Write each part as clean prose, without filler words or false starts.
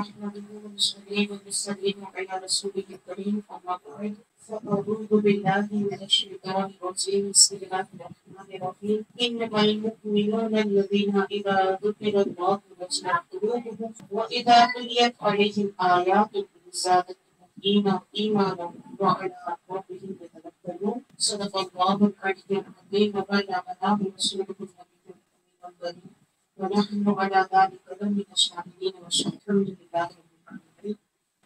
نحمده ونصلي ونسلم على رسوله الكريم أما بعد فأعوذ بالله من الشيطان الرجيم بسم الله الرحمن الرحيم إنما المؤمنون الذين إذا ذكر الله وجلت قلوبهم وإذا تليت عليهم آياته زادتهم إيمانا وعلى ربهم يتوكلون صدق الله العلي العظيم وبلغنا رسوله النبي الكريم ونحن على ذلك لمن الشاهدين والشاهدين الحمد لله رب العالمين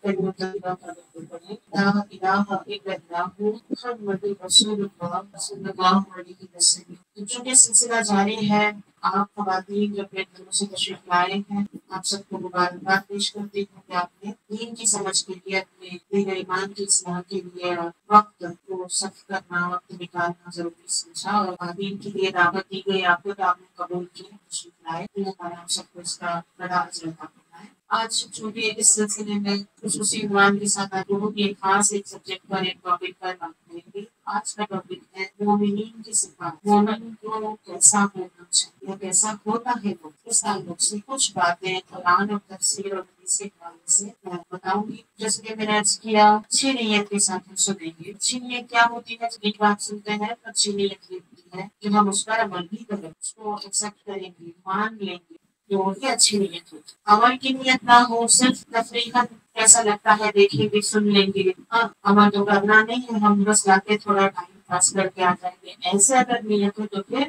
كلمة طيبة لا إله إلا الله محمد رسول الله صلی اللہ علیہ وسلم۔ چونکہ سلسلہ جاری ہے، آپ خواتین جو اپنے گھروں سے تشریف لائے ہیں، آپ سب کو مبارکباد پیش کرتی ہوں کہ آپ نے دین کی سمجھ کے لیے، اپنے دین ایمان کی اصلاح کے لیے وقت کو صرف کرنا، وقت نکالنا ضروری سمجھا، اور دین کے لیے دعوت دی گئی آپ کو تو آپ نے قبول کی، تشریف لائے۔ اللہ تعالیٰ ہم سب کو اس کا بڑا اجر عطا فرمائے۔ آج چونکہ اس سلسلے میں خصوصی عنوان کے ساتھ آپ لوگوں کی خاص ایک سبجیکٹ پر، ایک ٹاپک پر بات کریں گے۔ آج کا ٹاپک ہے مومنین کی صفات۔ مومن کو کیسا ہونا چاہیے، کیسا ہوتا ہے وہ، اس تعلق سے کچھ باتیں قرآن اور تفسیر اور حدیث کے حوالے سے میں بتاؤں گی۔ جیسے کہ میں نے عرض کیا، اچھی نیت کے ساتھ ہم سنیں گے۔ اچھی نیت کیا ہوتی ہے؟ جب ایک بات سنتے ہیں تو اچھی نیت یہ ہوتی ہے کہ ہم اس پر عمل بھی کریں، اس کو ایکسیپٹ کریں گے، مان لیں گے، تو یہ اچھی نیت ہوتی ہے۔ عمل کی نیت نہ ہو، صرف تفریحاً کیسا لگتا ہے دیکھیں گے، سن لیں گے، ہاں عمل تو کرنا نہیں ہے، ہم بس لا کے تھوڑا ٹائم پاس کر کے آ جائیں گے، ایسے اگر نیت ہو تو پھر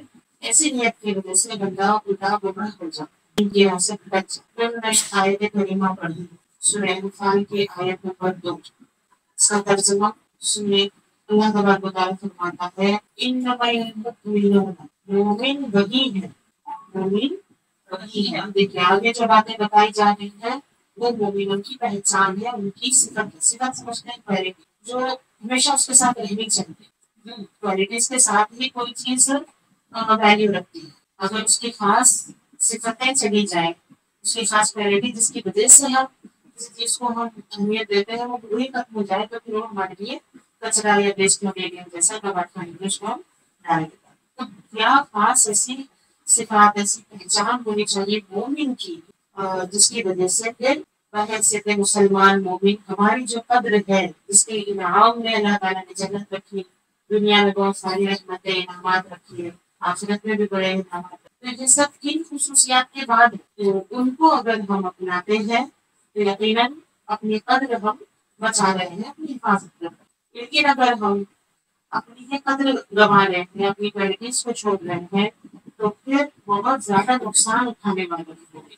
ایسی نیت کی وجہ سے بندہ الٹا گمراہ ہو جاتا ہے، ان کی یہاں سے بچ جائے۔ پھر میں آیت کریمہ پڑھی سورہ انفال کی آیت نمبر 2، اس کا ترجمہ سنیں۔ اللہ تبارک و تعالیٰ فرماتا ہے انما المؤمنون، مومن وہی ہے، مومن وہی ہے۔ دیکھیے آگے جو باتیں بتائی جا رہی ہیں وہ مومنوں کی پہچان ہے، ان کی صفت ہے۔ صفت سمجھتے ہیں پہلے جو ہمیشہ اس کے ساتھ رہنی چاہیے، کوالٹیز کے ساتھ ہی کوئی چیز ویلیو رکھتی ہے۔ اگر اس کی خاص صفتیں چلی جائیں، اس کی خاص کوالٹی جس کی وجہ سے ہم کسی چیز کو ہم اہمیت دیتے ہیں، وہ وہی ختم ہو جائے تو پھر وہ ہمارے لیے کچرا یا ویسٹ مٹیریل جیسا کباڑ خانے میں اس کو ہم ڈال دیتے ہیں۔ تو کیا خاص ایسی صفات، ایسی پہچان ہونی چاہیے مومن کی جس کی وجہ سے پھر بحیثیت مسلمان مومن ہماری جو قدر ہے، جس کے انعام میں اللہ تعالیٰ نے جنت رکھی، دنیا میں بہت ساری رحمتیں انعامات رکھی ہے، آخرت میں بھی بڑے انعامات۔ تو یہ سب کن خصوصیات کے بعد ان کو اگر ہم اپناتے ہیں تو یقیناً اپنی قدر ہم بچا رہے ہیں، اپنی حفاظت کر رہے ہیں۔ لیکن اگر ہم اپنی یہ قدر گنوا رہے ہیں، اپنی کوالٹیز کو چھوڑ رہے ہیں تو پھر بہت زیادہ نقصان اٹھانے والے ہوگے۔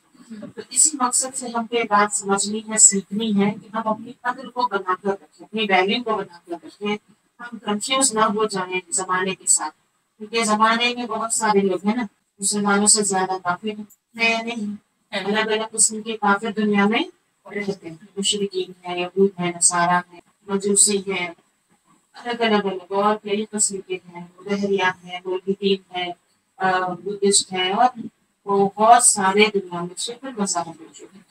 تو اسی مقصد سے ہم کو یہ بات سمجھنی ہے، سیکھنی ہے کہ ہم اپنی قدر کو بنا کر رکھیں، اپنی ویلیو کو بنا کر رکھیں، ہم کنفیوز نہ ہو جائیں زمانے کے ساتھ، کیونکہ زمانے میں بہت سارے لوگ ہیں نا، مسلمانوں سے زیادہ کافر ہیں نہیں، الگ الگ قسم کے کافر دنیا میں رہتے ہیں، مشرکین ہیں، یہود ہیں، نصارہ ہیں، مجوسی ہیں، الگ الگ اور کئی قسم کے ہیں، بحریہ ہیں، ملحدین ہیں، بدھسٹ ہیں، اور بہت سارے دنیا میں سے پھر مذاہب موجود ہیں۔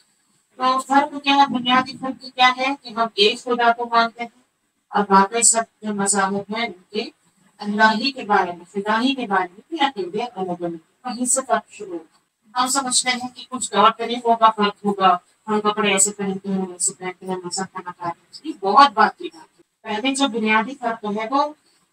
تو فرق کیا ہے؟ بنیادی فرق کیا ہے کہ ہم ایک خدا کو مانتے ہیں، اور باقی سب جو مذاہب ہیں ان کے اللہ ہی کے بارے میں، خدا ہی کے بارے میں بھی عقیدے الگ الگ، وہیں سے فرق شروع ہوتا ہے۔ ہم سمجھتے ہیں کہ کچھ طور طریقوں کا فرق ہوگا، ہم کپڑے ایسے پہنتے ہیں، ویسے پہنتے ہیں، ایسا کھانا کھاتے ہیں، یہ بہت بات کی بات ہے۔ پہلے جو بنیادی فرق ہے وہ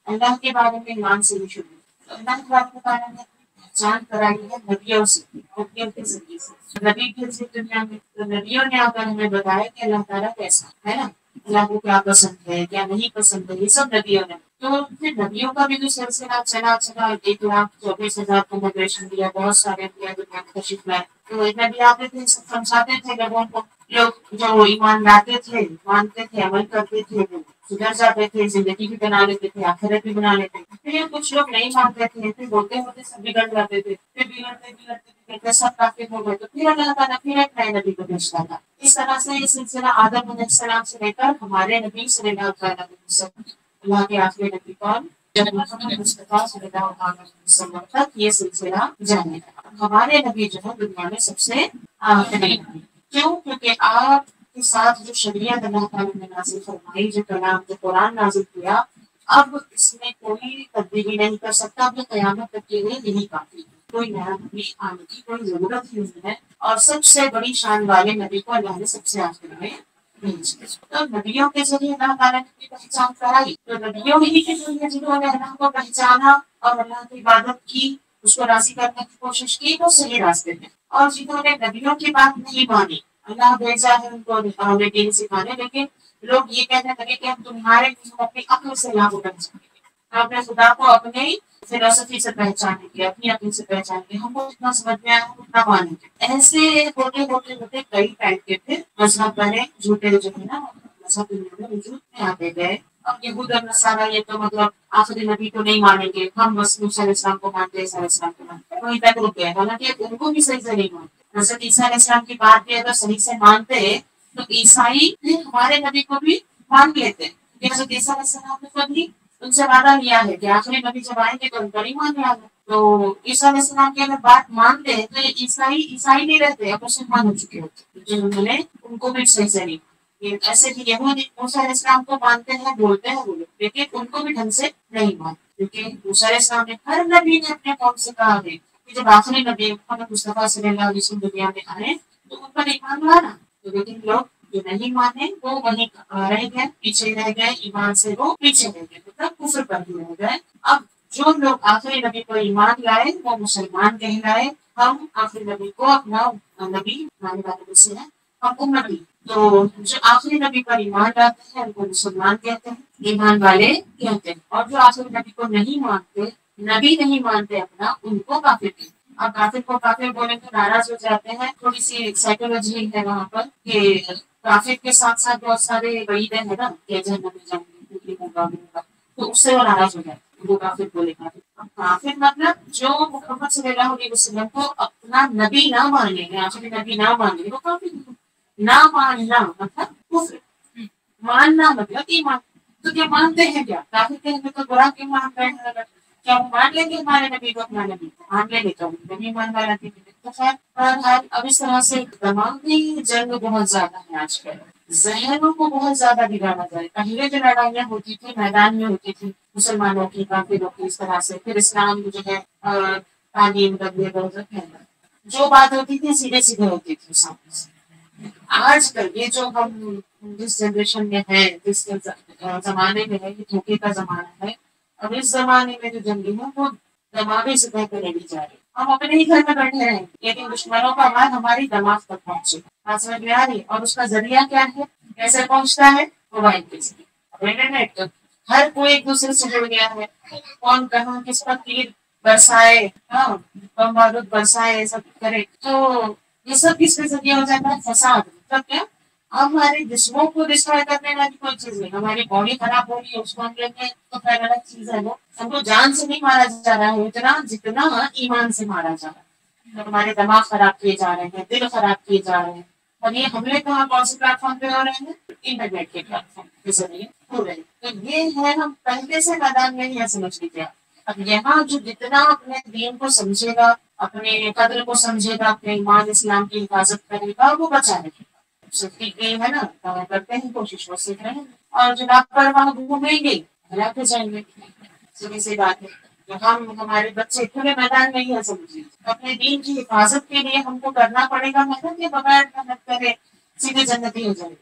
اللہ کے بارے میں ایمان سے ہی شروع ہے۔ اللہ کے بارے میں پہچان کرائی ہے نبیوں سے، نبیوں کے ذریعے سے، نبی بھیجے دنیا میں، تو نبیوں نے آ کر ہمیں بتایا کہ اللہ تعالیٰ کیسا ہے نا، اللہ کو کیا پسند ہے، کیا نہیں پسند ہے، یہ سب نبیوں نے۔ تو پھر نبیوں کا بھی جو سلسلہ چلا 1,24,000 کو مائگریشن دیا، بہت سارے انبیاء دنیا میں تشریف لائے، تو نبی آتے تھے، سمجھاتے تھے لوگوں کو، لوگ جو ایمان لاتے تھے، مانتے تھے، عمل کرتے تھے، وہ سدھر جاتے تھے، زندگی بھی بنا لیتے تھے، آخرت بھی بنا لیتے تھے۔ پھر کچھ لوگ نہیں مانتے تھے، پھر بولتے ہوتے سب بگڑ جاتے تھے، پھر بگڑتے سب کافر ہو گئے، تو پھر اللہ تعالیٰ پھر ایک نئے نبی کو بھیجتا تھا۔ اس طرح سے یہ سلسلہ آدم علیہ السلام سے لے کر ہمارے نبی صلی اللہ علیہ وسلم، اللہ کے آخری نبی کون، جب محمد مصطفیٰ صلی اللہ علیہ وسلم تک یہ سلسلہ جاری رہا۔ ہمارے نبی جو ہے دنیا میں سب سے آخری نبی، کیوں؟ کیونکہ آپ کے ساتھ جو شریعت اللہ تعالیٰ نے نازل فرمائی، جو کلام، جو قرآن نازل کیا، اب اس میں کوئی تبدیلی نہیں کر سکتا، اب قیامت تک کے لیے یہی کافی ہے۔ کوئی نیا نبی آنے کی کوئی ضرورت ہی نہیں ہے، اور سب سے بڑی شان والے نبی کو اللہ نے سب سے آخر میں بھیج دیا۔ تو نبیوں کے ذریعے اللہ تعالیٰ نے اپنی پہچان کرائی، تو نبیوں ہی کے ذریعے جنہوں نے اللہ کو پہچانا اور اللہ کی عبادت کی، اس کو راضی کرنے کی کوشش کی، وہ صحیح راستے میں، اور جنہوں نے نبیوں کی بات نہیں مانی، اللہ بھیجا ہے ان کو ہمیں دین سکھانے، لیکن لوگ یہ کہنے لگے کہ ہم تمہارے اپنی عقل سے اللہ کو پہچانیں گے، ہم اپنے خدا کو اپنے فلسفی سے پہچانیں گے، اپنی عقل سے پہچانیں گے، ہم کو جتنا سمجھ میں آیا ہم اتنا مانیں گے۔ ایسے ہوتے ہوتے ہوتے کئی ٹائم کے پھر مذہب بنے، جھوٹے جو ہے نا مذہب دنیا میں وجود میں آتے گئے۔ اب یہود اور نصارہ یہ تو مطلب آخری نبی کو نہیں مانیں گے، ہم بس موسیٰ علیہ السلام کو مانتے ہیں، عیسیٰ علیہ السلام کو مانتے ہیں، وہیں تک رک گئے، حالانکہ ان کو بھی صحیح سے نہیں مانتے۔ حضرت عیسیٰ علیہ السلام کی بات بھی اگر صحیح سے مانتے تو عیسائی ہمارے نبی کو بھی مان لیتے ہیں، کہ حضرت عیسیٰ علیہ السلام نے خود ہی ان سے وعدہ لیا ہے کہ آخری نبی جب آئیں گے تو ان کا نہیں مان لیا ہے۔ تو عیسیٰ علیہ السلام کی اگر بات مانتے ہیں تو عیسائی نہیں رہتے، اب مسلمان ہو چکے ہوتے، لیکن انہوں نے ان کو بھی صحیح سے نہیں مانا۔ ایسے بھی یہود موسیٰ علیہ السلام کو مانتے ہیں، بولتے ہیں وہ لوگ، لیکن ان کو بھی ڈھنگ سے نہیں مانتے، کیونکہ موسیٰ علیہ السلام نے ہر نبی نے اپنے قوم سے کہا ہے کہ جب آخری نبی محمد مصطفیٰ صلی اللہ علیہ وسلم دنیا میں آئے تو ان پر ایمان لانا، تو لیکن لوگ جو نہیں مانے وہ وہیں رہ گئے، پیچھے رہ گئے، ایمان سے وہ پیچھے رہ گئے، مطلب کفر پر ہی رہ گئے۔ اب جو لوگ آخری نبی کو ایمان لائے وہ مسلمان کہلائے، ہم آخری نبی کو اپنا نبی ماننے والے میں سے ہیں، ہم امتی، تو جو آخری نبی پر ایمان لاتے ہیں ان کو مسلمان کہتے ہیں، ایمان والے کہتے ہیں، اور جو آخری نبی کو نہیں مانتے، نبی نہیں مانتے اپنا، ان کو کافر کہتے ہیں۔ اب کافر کو کافر بولے تو ناراض ہو جاتے ہیں، تھوڑی سی سائیکولوجی ہے وہاں پر کہ کافر کے ساتھ ساتھ بہت سارے وعیدیں ہیں نا کہ جہنم میں جائیں گے، ہوگا، تو اس سے وہ ناراض ہو جاتے ہیں، وہ کافر بولے کافر۔ اب کافر مطلب جو محمد صلی اللہ علیہ وسلم کو اپنا نبی نہ مانے گے، آخری نبی نہ مانے، وہ کافر ہے۔ نہ ماننا مطلب کفر، ماننا مطلب ایمان۔ تو کیا مانتے ہیں کیا؟ کافر کہیں گے تو برا کیوں مان رہے ہیں؟ اگر کیا وہ مان لیں گے ہمارے نبی کو اپنا نبی؟ مان لیں گے تو نبی مان والا تھی۔ تو خیر بہرحال اب اس طرح سے دماغی جنگ بہت زیادہ ہے آج کل، ذہنوں کو بہت زیادہ بگاڑا جائے۔ پہلے جو لڑائیاں ہوتی تھی میدان میں ہوتی تھی مسلمانوں کی، کافروں کی، اس طرح سے پھر اسلام جو ہے تعلیم جو بات ہوتی تھی سیدھے سیدھے ہوتی تھی سامنے سے۔ آج کل یہ جو ہم جس جنریشن میں ہے، جس زمانے میں ہے، یہ دھوکے کا زمانہ ہے، اب اس زمانے میں جو جنگی ہے وہ دماغی سطح پہ لڑی جا رہی ہے۔ ہم اپنے ہی گھر میں بیٹھے رہیں لیکن دشمنوں کا مال ہماری دماغ تک پہنچے، بات سمجھ میں آ رہی ہے؟ اور اس کا ذریعہ کیا ہے، کیسے پہنچتا ہے؟ موبائل کے ذریعے، اب انٹرنیٹ، ہر کوئی ایک دوسرے سے جڑ گیا ہے، کون کہاں کس پر تیر برسائے، ہاں بم بارود برسائے، سب کرے، تو یہ سب کس کے ذریعے ہو جاتا ہے؟ فساد، مطلب کیا؟ ہمارے جسموں کو ڈسٹرائے کرنے والی کوئی چیز نہیں، ہماری باڈی خراب ہو رہی ہے اس کو ہم لیتے ہیں تو خیر الگ چیز ہے، وہ ہم کو جان سے نہیں مارا جا رہا ہے اتنا جتنا ایمان سے مارا جا رہا ہے۔ ہمارے دماغ خراب کیے جا رہے ہیں، دل خراب کیے جا رہے ہیں، اور یہ حملے کہاں کون سے پلیٹ فارم پہ ہو رہے ہیں؟ انٹرنیٹ کے پلیٹ فارم کے ذریعے ہو رہے ہیں۔ تو یہ ہے، ہم پہلے سے میدان میں ہی سمجھ لیتے ہیں۔ اب یہاں جو جتنا اپنے دین کو سمجھے گا، اپنے قدر کو سمجھے گا، اپنے ایمان اسلام کی حفاظت کرے گا، وہ بچا رہے گا۔ سب کی ہے نا، کرتے ہیں کوشش، وہ سیکھ رہے ہیں، اور جو لاپرواہ گھومیں گے ہلاک ہو جائیں گے۔ سیدھی سی بات ہے، جو ہمارے بچے کھلے میدان میں ہی ہے، سمجھیے اپنے دین کی حفاظت کے لیے ہم کو کرنا پڑے گا محنت، کے بغیر محنت کرے سیدھے جنتی ہو جائے گی۔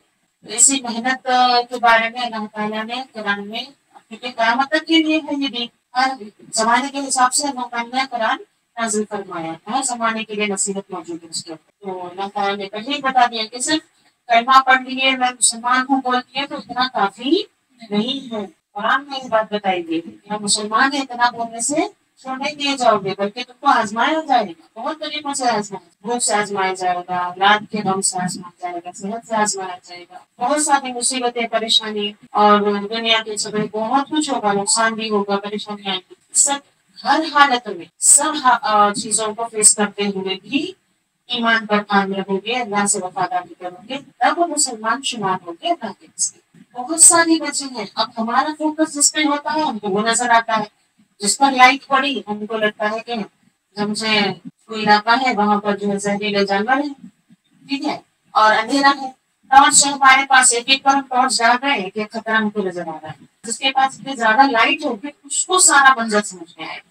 تو اسی محنت کے بارے میں اللہ تعالیٰ نے قرآن میں، کیونکہ قیامت تک کے لیے ہے یہ دین، ہر زمانے کے حساب سے اللہ تعالیٰ نے قرآن نازل فرمایا، ہر زمانے کے لیے نصیحت موجود ہے اس کے اوپر۔ تو اللہ تعالیٰ نے پہلے ہی بتا دیا کہ صرف کلمہ پڑھ لیے میں مسلمان ہوں بول دیے تو اتنا کافی نہیں ہے۔ قرآن میں یہ بات بتائی گئی کہ ہم مسلمان ہیں اتنا بولنے سے چھوڑ نہیں دیے جاؤ گے، بلکہ تم کو آزمایا جائے گا، بہت طریقوں سے آزمایا، بھوک سے آزمایا جائے گا، اولاد کے غم سے آزمایا جائے گا، صحت سے آزمایا جائے گا، بہت ساری مصیبتیں، پریشانی اور دنیا کے جھگڑے، بہت کچھ ہوگا، نقصان بھی ہوگا، پریشانی آئیں گی، سب ہر حالت میں سب چیزوں کو فیس کرتے ہوئے بھی ایمان پر قائم رہو گے، اللہ سے وفاداری کرو گے، تب وہ مسلمان شمار ہو گے اللہ کے نزدیک۔ بہت ساری وجہ ہیں، اب ہمارا فوکس جس پہ ہوتا ہے ہم کو وہ نظر آتا ہے، جس پر لائٹ پڑی ہم کو لگتا ہے کہ ہم سے کوئی علاقہ ہے وہاں پر جو ہے زہریلے جانور ہیں، ٹھیک ہے، اور اندھیرا ہے، ٹارچ ہے ہمارے پاس، ایک ایک پر ہم ٹارچ ڈال رہے ہیں، ایک ایک خطرہ ہم کو نظر آ رہا ہے۔ جس کے پاس اتنی زیادہ لائٹ ہوگی اس کو سارا منظر سمجھ میں آئے گا،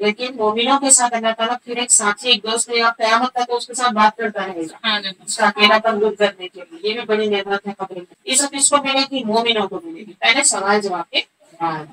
لیکن مومنوں کے ساتھ اللہ تعالیٰ پھر ایک ساتھی، ایک دوست یا قیامت تک اس کے ساتھ بات کرتا رہے گا اس کا اکیلا پن دور کرنے کے لیے. یہ بھی بڑی نعمت ہے قبر میں. یہ سب کس کو ملے گی؟ مومنوں کو ملے گی. پہلے سوال جواب کے بعد.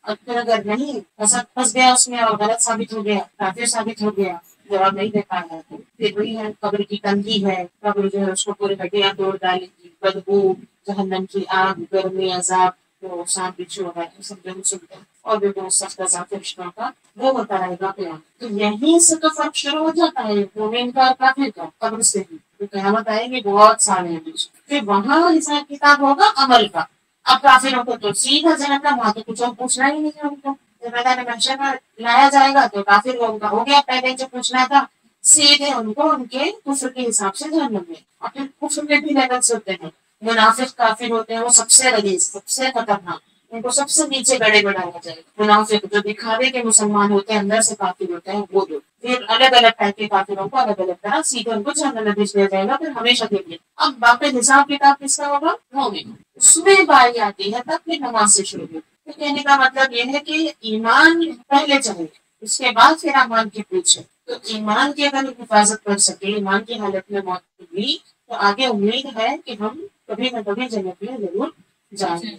اور پھر اگر نہیں پھنس گیا اس میں اور غلط ثابت ہو گیا، کافر ثابت ہو گیا، جواب نہیں دے پایا، تو پھر وہی ہے قبر کی تنگی ہے. قبر جو ہے اس کو پورے ہڈیاں توڑ ڈالے گی، بدبو، جہنم کی آگ، گرمی، عذاب، تو سانپ بچھو ہے، یہ سب جو سنتے ہیں. اور بھی بہت سخت عذاب فرشتوں کا وہ ہوتا رہے گا قیامت. تو یہیں سے تو فرق شروع ہو جاتا ہے مومن کا اور کافر کا قبر سے ہی. تو قیامت آئے گی بہت سارے ہیں بیچ. پھر وہاں حساب کتاب ہوگا عمل کا. اب کافروں کو تو سیدھا جہنم، وہاں تو کچھ اور پوچھنا ہی نہیں ہے ان کو. جب میدان محشر میں لایا جائے گا تو کافر لوگوں کا ہو گیا پہلے جو پوچھنا تھا، سیدھے ان کو ان کے کفر کے حساب سے جہنم میں. اور پھر کفر میں بھی لیولس ہوتے ہیں. منافق کافر ہوتے ہیں وہ سب سے غلیظ، سب سے خطرناک، ان کو سب سے نیچے گڑے بڑھایا جائے گا. منافق جو دکھاوے کے مسلمان ہوتے ہیں، اندر سے کافر ہوتے ہیں، وہ لوگ. پھر الگ الگ ٹائپ کے کافروں کو الگ الگ طرح سیدھے ان کو جہنم میں بھیج دیا جائے گا، پھر ہمیشہ کے لیے. اب باقی حساب کتاب کس کا ہوگا؟ مومن. اس میں باری آتی ہے تب پھر نماز سے شروع ہوگی. تو کہنے کا مطلب یہ ہے کہ ایمان پہلے چاہیے، اس کے بعد پھر امان کی پوچھ ہے. تو ایمان کی اگر حفاظت کر سکے، ایمان کی حالت میں موت ہوئی، تو آگے امید ہے کہ ہم کبھی نہ کبھی جنت میں ضرور جائیں گے.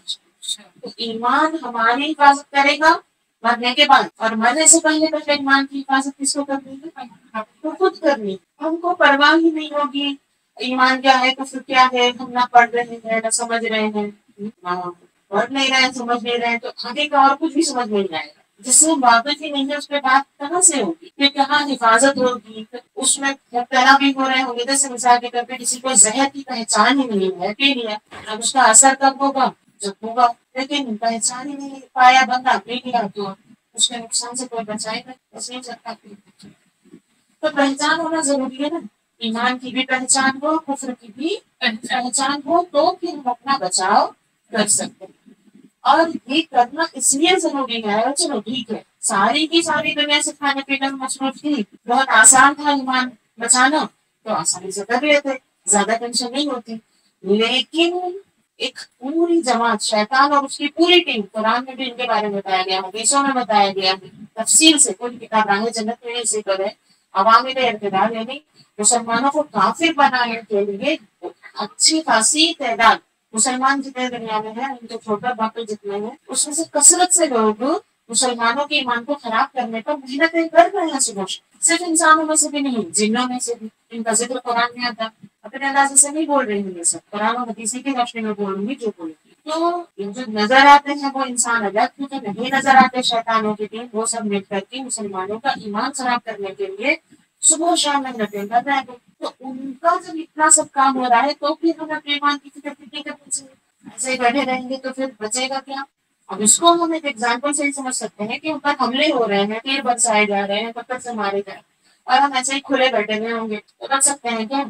تو ایمان ہماری حفاظت کرے گا مرنے کے بعد، اور مرنے سے پہلے پہلے ایمان کی حفاظت کس کو کرنی ہے؟ ہم کو خود کرنی. ہم کو پرواہ ہی نہیں ہوگی ایمان کیا ہے، کفر کیا ہے. ہم نہ پڑھ رہے ہیں نہ سمجھ رہے ہیں، پڑھ نہیں رہے ہیں، سمجھ نہیں رہے ہیں، تو آگے کا اور کچھ بھی سمجھ نہیں آئے گا. جس سے واقف ہی نہیں ہے اس پہ بات کہاں سے ہوگی؟ پھر کہاں حفاظت ہوگی؟ اس میں مبتلا بھی ہو رہے ہوں گے. جیسے مثال کے طور پہ کسی کو زہر کی پہچان ہی نہیں ہے، پی لیا، اب اس کا اثر کب ہوگا؟ جب ہوگا. لیکن پہچان ہی نہیں پایا بندہ، پی لیا، تو اس کے نقصان سے کوئی بچائے گا ایسے نہیں چلتا. تو پہچان ہونا ضروری ہے نا. ایمان کی بھی پہچان ہو، کفر کی بھی پہچان ہو، تو پھر ہم اپنا بچاؤ کر سکتے ہیں. اور یہ کرنا اس لیے ضروری ہے. چلو ٹھیک ہے، ساری کی ساری دنیا سے کھانے پینے میں مصروف تھی، بہت آسان تھا ایمان بچانا، تو آسانی سے کر لیتے، زیادہ ٹینشن نہیں ہوتی. لیکن ایک پوری جماعت، شیطان اور اس کی پوری ٹیم، قرآن میں بھی ان کے بارے میں بتایا گیا، حدیثوں میں بتایا گیا ہے تفصیل سے. کوئی کتاب راہ جنت میں سے کرے عوامی اعتدال، یعنی مسلمانوں کو کافر بنانے کے لیے اچھی خاصی تعداد مسلمان جتنے دنیا میں ہیں ان کے چھوٹا باقی جتنے ہیں، اس میں سے کثرت سے لوگ مسلمانوں کے ایمان کو خراب کرنے پر محنتیں کر رہے ہیں. صبح صرف انسانوں میں سے بھی نہیں، جنوں میں سے بھی. ان کا ذکر قرآن میں آتا. اپنے اندازے سے نہیں بول رہی ہوں، یہ سب قرآن و حدیث کی روشنی میں بولوں گی جو بولوں گی. تو جو نظر آتے ہیں وہ انسان الگ، جو نہیں نظر آتے شیطانوں کے دین، وہ سب مل کر کے مسلمانوں کا ایمان خراب کرنے کے لیے صبح و شام محنتیں کر رہے ہیں. تو ان کا جب اتنا سب کام ہو رہا ہے تو پھر ہمیں اپنے ایمان کی فکر کرنی چاہیے. ایسے ہی بیٹھے رہیں گے تو پھر بچے گا کیا؟ اب اس کو ہم ایک ایگزامپل سے ہی سمجھ سکتے ہیں کہ اوپر حملے ہو رہے ہیں، تیر برسائے جا رہے ہیں، پتھر سے مارے جا رہے ہیں، اور ہم ایسے ہی کھلے بیٹھے ہوئے ہوں گے تو بچ سکتے ہیں کیا؟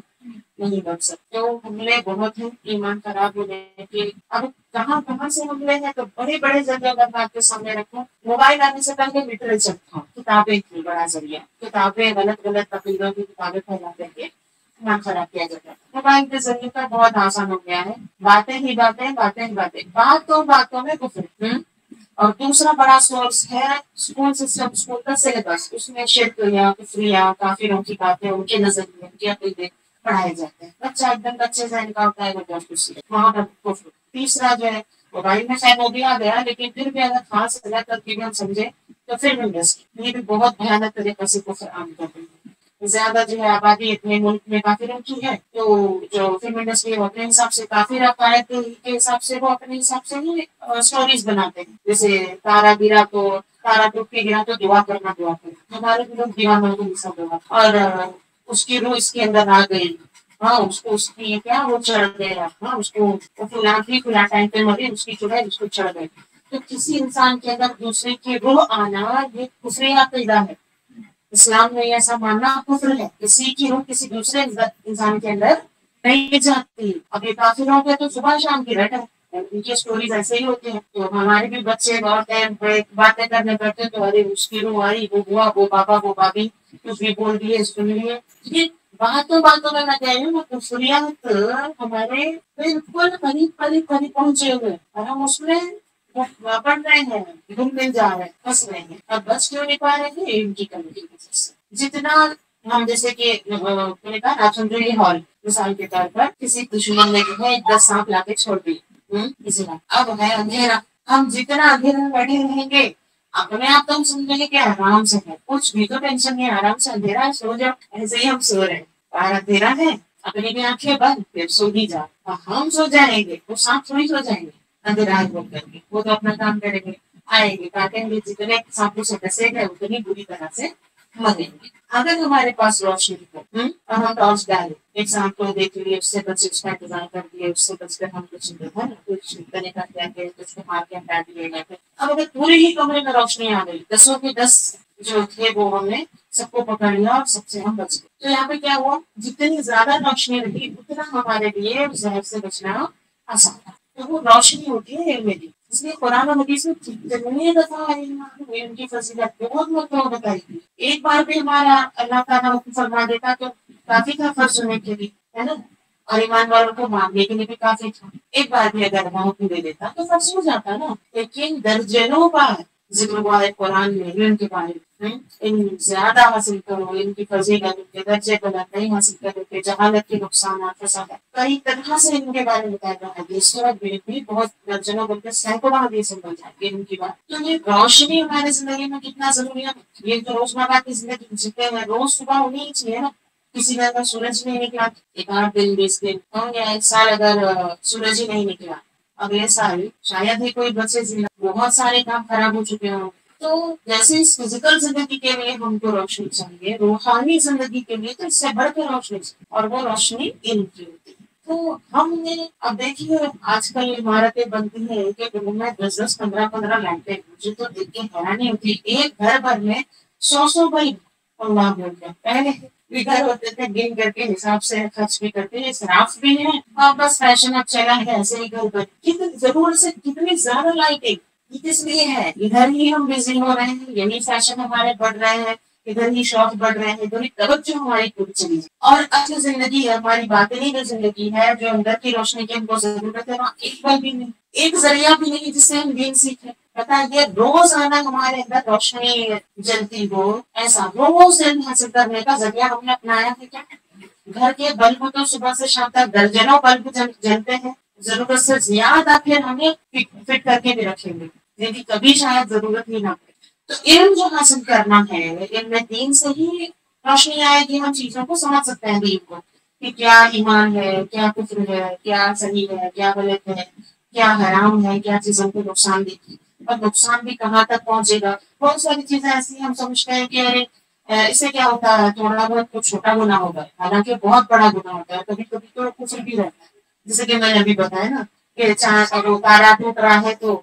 نہیں بچ سکتے. تو حملے بہت ہیں ایمان خراب ہونے کے. اب کہاں کہاں سے حملے ہیں؟ تو بڑے بڑے ذریعے اگر میں آپ کے سامنے رکھوں، موبائل آنے سے پہلے لٹریچر تھا، کتابیں تھی بڑا ذریعہ. کتابیں غلط غلط عقیدوں کی کتابیں پھیلا کر کے ایمان خراب کیا جاتا ہے. موبائل کے ذریعے کا بہت آسان ہو گیا ہے. باتیں ہی باتیں، باتیں ہی باتیں، باتوں باتوں میں کفر. اور دوسرا بڑا سورس ہے اسکول سسٹم، اسکول کا سلیبس. اس میں شرک یا کفریہ کافروں کی باتیں، ان کے نظریے، ان کے عقیدے پڑھائے جاتے ہیں. بچہ ایک دم بچے ذہن کا ہوتا ہے وہ بہت کچھ وہاں پر کفر. تیسرا جو ہے موبائل میں خیر وہ بھی آ گیا، لیکن پھر بھی اگر خاص اللہ ترتیب ہم سمجھے تو پھر انڈسٹری یہ بھی بہت بھیانک طریقے سے کفر عام کر رہی ہے. زیادہ جو ہے آبادی اتنے ملک میں کافروں کی ہے، تو جو فلم انڈسٹری وہ اپنے حساب سے کافر عقائد کے حساب سے وہ اپنے حساب سے ہی اسٹوریز بناتے ہیں. جیسے تارا گرا تو تارا ٹوٹ کے گرا تو دعا کرنا، دعا کرنا. ہمارے بھی لوگ دیوانوں کو حصہ دعا، اور اس کی روح اس کے اندر آ گئی، ہاں اس کو اس کی کیا وہ چڑھ گیا، ہاں اس کو فلاں کی فلاں ٹائم پہ مری، اس کی جو ہے اس کو چڑھ گئی. تو کسی انسان کے اندر دوسرے کی روح آنا یہ کفری عقیدہ ہے. اسلام میں ایسا ماننا کفر ہے. کسی کی روح کسی دوسرے انسان کے اندر نہیں جاتی. اب یہ کافروں کے تو صبح شام کی رٹ ہے، ان کی اسٹوریز ایسے ہی ہوتے ہیں. تو ہمارے بھی بچے بہت ہیں، باتیں کرنے بیٹھے تو ارے اس کی روح آئی، وہ ہوا، وہ بابا وہ بابی کچھ بھی بول دیے، سن لیے. یہ باتوں باتوں میں کہہ رہی ہوں نا، کفریات ہمارے بالکل قریب قریب قریب پہنچے ہوئے، اور ہم اس میں پڑھ رہے ہیں، گم مل جا رہے ہیں، پھنس رہے ہیں. اب بچ کیوں نہیں پا رہے ہیں؟ ان کی کمی کی وجہ سے. جتنا ہم جیسے کہ میں نے کہا آپ سمجھو یہ ہال، مثال کے طور پر کسی دشمن نے جو ہے 10 سانپ لا کے چھوڑ دی کسی نے، اب ہے اندھیرا، ہم جتنا اندھیرے میں بیٹھے رہیں گے اپنے آپ تو ہم سمجھیں گے کہ آرام سے ہے، کچھ بھی تو ٹینشن نہیں، آرام سے اندھیرا ہے سو جاؤ. ایسے ہی ہم سو رہے ہیں، باہر اندھیرا ہے، اپنی بھی آنکھیں بند، پھر سو ہی جاؤ. ہم سو جائیں گے، وہ سانپ تھوڑی سو جائیں گے اندھیرا بول کر کے، وہ تو اپنا کام کریں گے، آئیں گے کاٹیں گے، جتنے سانپوں سے ڈسے گئے اتنی بری طرح سے مریں گے. اگر ہمارے پاس روشنی ہو اور ہم ٹارچ ڈالیں، ایک سانپ کو دیکھ لیے، اس سے بچے اس کا انتظام کر دیے، اس سے بچ کر ہم کچھ کچھ کرنے کا کیا کہ اس کو مار کے ہٹا دیے گئے تھے. اب اگر پورے ہی کمرے میں روشنی آ گئی، 10 کے 10 جو تھے وہ ہم نے سب کو پکڑ لیا اور سب سے ہم بچ گئے. تو یہاں پہ کیا ہوا، جتنی زیادہ روشنی رہی اتنا ہمارے لیے زہر سے بچنا آسان تھا. تو وہ روشنی ہوتی ہے علم کی. اس لیے قرآن و حدیث میں کتنی دفعہ ان کی فضیلت بہت مرتبہ بتائی تھی. ایک بار بھی ہمارا اللہ تعالیٰ حکم فرما دیتا تو کافی تھا فرض ہونے کے لیے، ہے نا، اور ایمان والوں کو مانگنے کے لیے بھی کافی تھا. ایک بار بھی اگر وہاں کو دے دیتا تو فرض ہو جاتا نا. لیکن درجنوں بار ذکر ہوا ہے قرآن میں ان کے بارے میں، ان زیادہ حاصل کرو، ان کی فضیلت، ان کے درجے بلند نہیں حاصل کرو کہ جہالت کے نقصانات فسادات کئی طرح سے ان کے بارے میں بتایا گیا ہے. اس وقت بھی بہت درجنوں بلکہ سینکڑوں حدیثیں بن جاتی ہے ان کی بات. تو یہ روشنی ہمارے زندگی میں کتنا ضروری ہے. یہ تو روزمرہ کی زندگی جیتے ہیں، روز صبح ہونی ہی چاہیے نا. کسی میں اگر سورج نہیں نکلا، ایک 8 دن 20 دن یا 1 سال اگر سورج ہی نہیں نکلا، اگلے سال شاید ہی کوئی بچے زندہ، بہت سارے کام خراب ہو چکے ہوں. تو جیسے اس فزیکل زندگی کے لیے ہم کو روشنی چاہیے، روحانی زندگی کے لیے تو اس سے بڑھ کے روشنی چاہیے، اور وہ روشنی علم کی ہوتی ہے. تو ہم نے اب دیکھیے آج کل عمارتیں بنتی ہیں کہ گھروں میں 10 15 لائٹیں، مجھے تو دیکھ کے حیرانی ہوتی ہے. ایک گھر بھر میں 100 بلب اللہ بولتے ہیں. پہلے بھی گھر ہوتے تھے گن کر کے حساب سے خرچ بھی کرتے ہیں، اسراف بھی ہے، اور بس فیشن اب چلا ہے ایسے ہی گھر پر کتنی ضرورت سے کتنی زیادہ لائٹیں. یہ کس لیے ہے؟ ادھر ہی ہم بزی ہو رہے ہیں، یہی فیشن ہمارے بڑھ رہے ہیں، ادھر ہی شوق بڑھ رہے ہیں، ادھر ہی توجہ ہماری پوری چلی جائے. اور اصل زندگی ہماری باطنی جو زندگی ہے، جو اندر کی روشنی کی ہم کو ضرورت ہے، وہاں ایک بل بھی نہیں، ایک ذریعہ بھی نہیں جس سے ہم دین سیکھیں. بتائیے روز آنا ہمارے اندر روشنی جلتی ہو، ایسا روز علم حاصل کرنے کا ذریعہ ہم نے اپنایا ہے کیا؟ گھر کے بلب تو صبح سے شام تک درجنوں بلب جلتے ہیں، ضرورت سے زیادہ پھر ہمیں فٹ کر کے بھی رکھیں گے، لیکن کبھی شاید ضرورت ہی نہ پڑے. تو علم جو حاصل کرنا ہے، علم دین سے ہی روشنی آئے گی، ہم چیزوں کو سمجھ سکتے ہیں دین کو، کہ کیا ایمان ہے، کیا کفر ہے، کیا صحیح ہے، کیا غلط ہے، کیا حرام ہے، کیا چیزوں کو نقصان دے گی اور نقصان بھی کہاں تک پہنچے گا. بہت ساری چیزیں ایسی ہم سمجھتے ہیں کہ اس سے کیا ہوتا ہے، تھوڑا بہت کچھ چھوٹا گناہ ہوتا ہے، حالانکہ بہت بڑا گناہ ہوتا ہے. کبھی کبھی تو کفر بھی رہتا ہے، جیسے کہ میں نے ابھی بتایا نا کہ اگر تارا ٹوٹ رہا ہے تو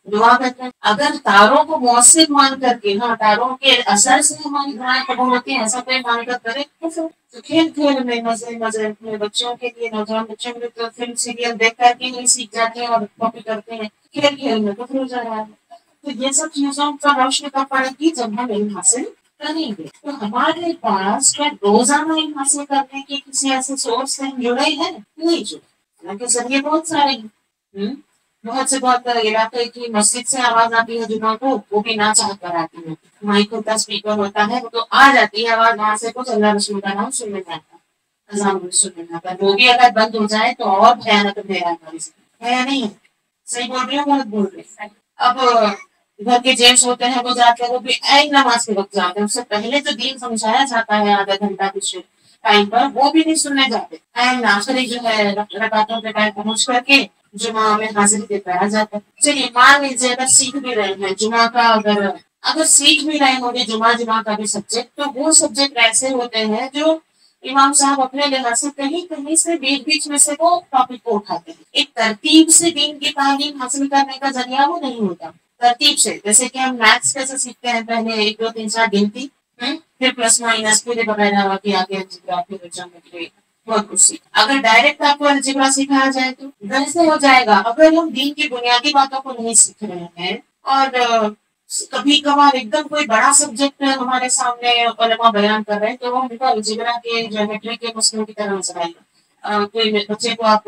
دعا کرتے ہیں. اگر تاروں کو مؤثر مان کر کے، ہاں تاروں کے اثر سے ہماری دعائیں قبول ہوتی ہیں، ایسا کوئی مان کر کرے تو کھیل کھیل میں مزے مزے میں بچوں کے لیے، نوجوان بچوں کے لیے تو فلم سیریل دیکھ کر کے نہیں سیکھ جاتے ہیں اور کاپی کرتے ہیں، کھیل کھیل میں کفر ہو جا رہا ہے. تو یہ سب چیزوں کا روشنی کب پڑے گی؟ جب ہم علم حاصل کریں گے. تو ہمارے پاس کیا روزانہ علم حاصل کرنے کے کسی ایسے سورس سے جڑے ہیں؟ نہیں جڑے. حالانکہ ذریعے بہت سارے ہیں، بہت سے بہت علاقے کی مسجد سے آواز آتی ہے جمعہ کو، وہ بھی نہ چاہ کر آتی ہے، مائک ہوتا ہے، اسپیکر ہوتا ہے، وہ تو آ جاتی ہے آواز، وہاں سے کچھ اللہ رسول کا نام سننے جاتا ہے، اذان بھی سننے جاتا ہے. وہ بھی اگر بند ہو جائے تو اور بھیانک اندھیرا ہے یا نہیں ہے؟ صحیح بول رہی ہوں غلط بول رہی ہوں؟ اب گھر کے جینٹس ہوتے ہیں، وہ جاتے ہیں، وہ بھی عین نماز کے وقت جاتے ہیں، اس سے پہلے جو دین سمجھایا جاتا ہے آدھا گھنٹہ کچھ ٹائم پر، وہ بھی نہیں سننے جاتے. عین آخری جو ہے رکعتوں کے ٹائم پہنچ کر کے جمعہ میں حاضری دے کر آ جاتا ہے. چلیے مان لیجیے اگر سیکھ بھی رہے ہیں جمعہ کا، اگر سیکھ بھی رہے ہوں گے جمعہ کا بھی سبجیکٹ، تو وہ سبجیکٹ ایسے ہوتے ہیں جو امام صاحب اپنے لحاظ سے کہیں کہیں سے بیچ بیچ میں سے وہ ٹاپک کو اٹھاتے ہیں. ایک ترتیب سے دین کی تعلیم حاصل کرنے کا ذریعہ وہ نہیں ہوتا. ترتیب سے جیسے کہ ہم میتھس کیسے سیکھتے ہیں، پہلے 1 2 3 4 گنتی، پھر پلس مائنس، پھر وغیرہ آگے جیوگرافی بہت کچھ سیکھ. اگر ڈائریکٹ آپ کو الجبرا سکھایا جائے تو ویسے ہو جائے گا. اگر ہم دین کی بنیادی باتوں کو نہیں سیکھ رہے ہیں اور کبھی کبھار ایک دم کوئی بڑا سبجیکٹ ہمارے سامنے علماء بیان کر رہے ہیں تو ہم الجبرا کے جیومیٹری کے مسئلوں کی طرح نظر آئے گا. کوئی بچے کو آپ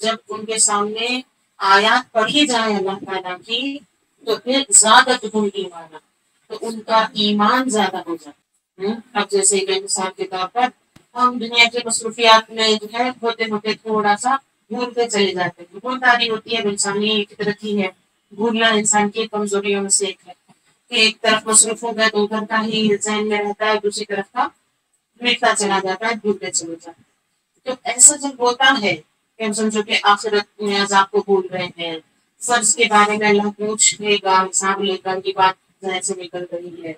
جب ان کے سامنے آیات پڑھی جائے اللہ تعالیٰ کی تو پھر زیادہ تم ایمان، تو ان کا ایمان زیادہ ہو جائے۔ اب جیسے کہ مثال کے طور پر ہم دنیا کی مصروفیات میں جو ہے ہوتے ہوتے تھوڑا سا بھولتے چلے جاتے ہیں، بھولداری ہوتی ہے، انسانی فطرت ہی ہے، بھولنا انسان کی کمزوریوں میں سے ایک ہے کہ ایک طرف مصروف ہو گئے تو ادھر کا ہی ذہن میں رہتا ہے، دوسری طرف کا مٹتا چلا جاتا ہے، بھولتے چلے جاتا ہے۔ تو ایسا جب ہوتا ہے کہ ہم سمجھو کہ آخرت میں عذاب کو بھول رہے ہیں، فرض کے بارے میں اللہ پوچھ لے گا، حساب لے کر کی بات ذہن سے نکل رہی ہے،